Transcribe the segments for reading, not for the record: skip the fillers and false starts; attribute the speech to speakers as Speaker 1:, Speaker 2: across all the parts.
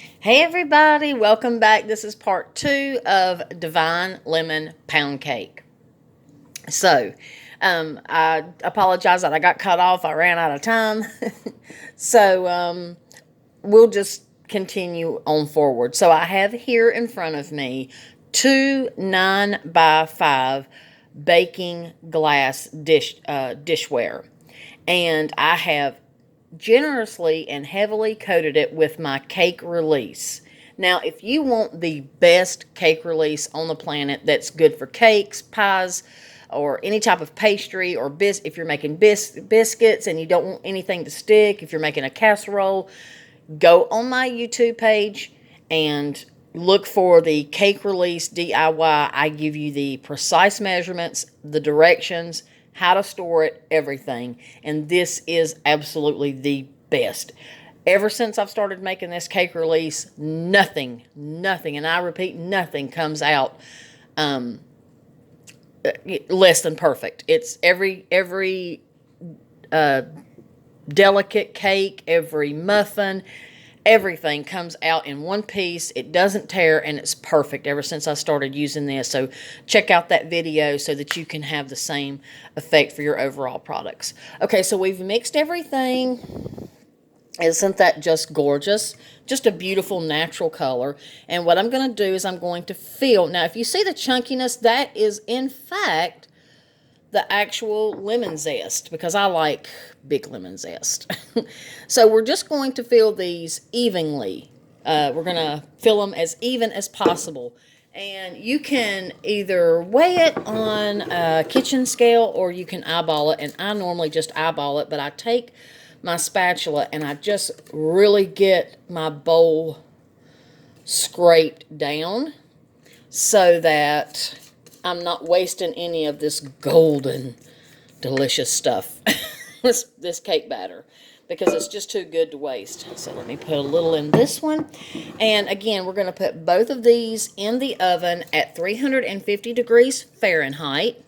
Speaker 1: Hey everybody, welcome back. This is part 2 of Divine Lemon Pound Cake. So, I apologize that I got cut off. I ran out of time. So, we'll just continue on forward. So, I have here in front of me two 9 by 5 baking glass dishware. And I have generously and heavily coated it with my cake release. Now, if you want the best cake release on the planet that's good for cakes, pies, or any type of pastry, or if you're making biscuits and you don't want anything to stick, if you're making a casserole, go on my YouTube page and look for the cake release DIY. I give you the precise measurements, the directions, how to store it, everything. And this is absolutely the best. Ever since I've started making this cake release, nothing, and I repeat, nothing comes out less than perfect. It's every delicate cake, every muffin, everything comes out in one piece. It doesn't tear, and it's perfect ever since I started using this. So check out that video so that you can have the same effect for your overall products. Okay, so we've mixed everything. Isn't that just gorgeous? Just a beautiful natural color. And what I'm going to do is I'm going to fill. Now, if you see the chunkiness, that is in fact the actual lemon zest, because I like big lemon zest. So we're just going to fill these evenly. We're going to fill them as even as possible. And you can either weigh it on a kitchen scale or you can eyeball it. And I normally just eyeball it, but I take my spatula and I just really get my bowl scraped down so that I'm not wasting any of this golden, delicious stuff, this cake batter, because it's just too good to waste. So let me put a little in this one. And again, we're going to put both of these in the oven at 350 degrees Fahrenheit.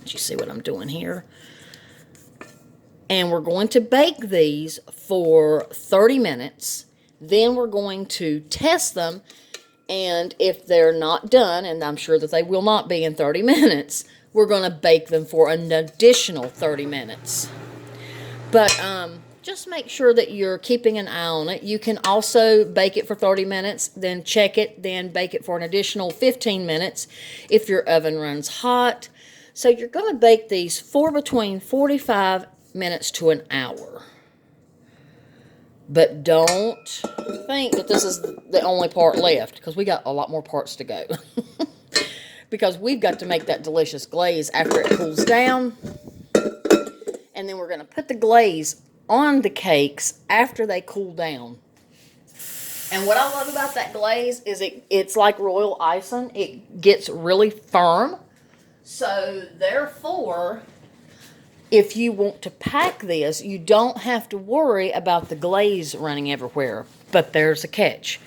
Speaker 1: Did you see what I'm doing here? And we're going to bake these for 30 minutes. Then we're going to test them. And if they're not done, and I'm sure that they will not be in 30 minutes, we're going to bake them for an additional 30 minutes. But just make sure that you're keeping an eye on it. You can also bake it for 30 minutes, then check it, then bake it for an additional 15 minutes if your oven runs hot. So you're going to bake these for between 45 minutes to an hour. But don't think that this is the only part left, because we got a lot more parts to go. Because we've got to make that delicious glaze after it cools down. And then we're going to put the glaze on the cakes after they cool down. And what I love about that glaze is it's like royal icing. It gets really firm. So therefore, if you want to pack this, you don't have to worry about the glaze running everywhere. But there's a catch.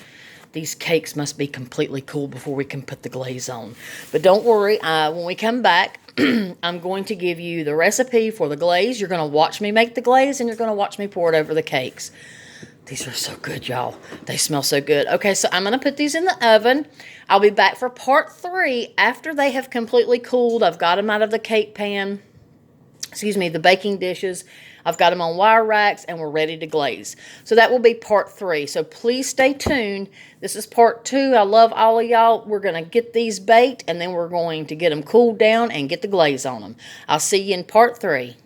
Speaker 1: These cakes must be completely cool before we can put the glaze on. But don't worry, when we come back, I'm going to give you the recipe for the glaze. You're going to watch me make the glaze, and you're going to watch me pour it over the cakes. These are so good, y'all. They smell so good. Okay, so I'm going to put these in the oven. I'll be back for part 3 after they have completely cooled. I've got them out of the cake pan. The baking dishes. I've got them on wire racks, and we're ready to glaze. So that will be part 3. So please stay tuned. This is part 2. I love all of y'all. We're going to get these baked, and then we're going to get them cooled down and get the glaze on them. I'll see you in part 3.